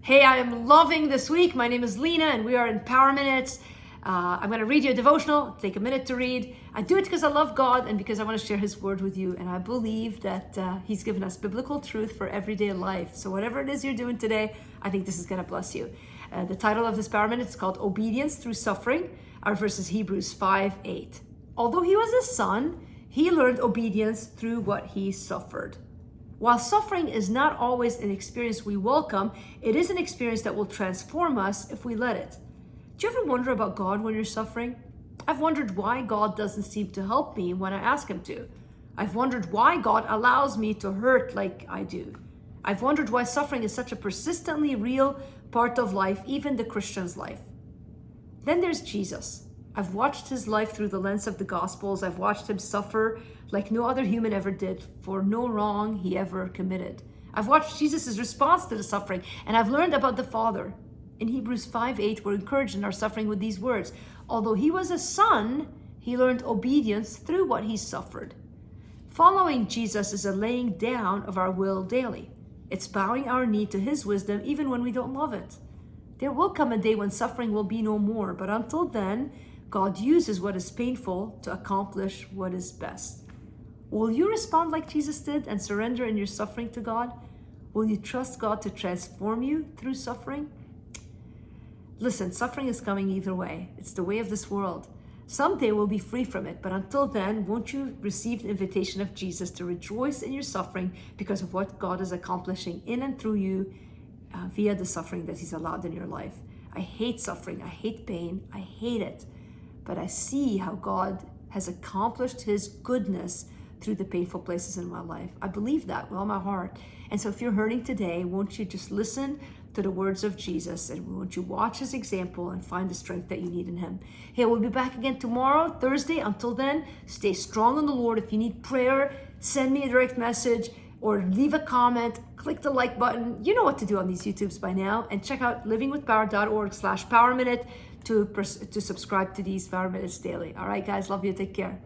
Hey, I am loving this week. My name is Lina and we are in Power Minutes. I'm going to read you a devotional, take a minute to read. I do it because I love God and because I want to share His word with you. And I believe that He's given us biblical truth for everyday life. So whatever it is you're doing today, I think this is going to bless you. The title of this Power Minute is called Obedience Through Suffering. Our verse is Hebrews 5:8. Although He was a son, He learned obedience through what He suffered. While suffering is not always an experience we welcome, it is an experience that will transform us if we let it. Do you ever wonder about God when you're suffering? I've wondered why God doesn't seem to help me when I ask Him to. I've wondered why God allows me to hurt like I do. I've wondered why suffering is such a persistently real part of life, even the Christian's life. Then there's Jesus. I've watched His life through the lens of the Gospels. I've watched Him suffer like no other human ever did for no wrong He ever committed. I've watched Jesus' response to the suffering, and I've learned about the Father. In Hebrews 5:8, we're encouraged in our suffering with these words. Although He was a son, He learned obedience through what He suffered. Following Jesus is a laying down of our will daily. It's bowing our knee to His wisdom even when we don't love it. There will come a day when suffering will be no more, but until then, God uses what is painful to accomplish what is best. Will you respond like Jesus did and surrender in your suffering to God? Will you trust God to transform you through suffering? Listen, suffering is coming either way. It's the way of this world. Someday we'll be free from it, but until then, won't you receive the invitation of Jesus to rejoice in your suffering because of what God is accomplishing in and through you via the suffering that He's allowed in your life? I hate suffering. I hate pain. I hate it. But I see how God has accomplished His goodness through the painful places in my life. I believe that with all my heart. And so if you're hurting today, won't you just listen to the words of Jesus, and won't you watch His example and find the strength that you need in Him? Hey, we'll be back again tomorrow, Thursday. Until then, stay strong in the Lord. If you need prayer, send me a direct message or leave a comment, click the like button. You know what to do on these YouTubes by now. And check out livingwithpower.org/powerminute to subscribe to these Power Minutes daily. All right, guys, love you. Take care.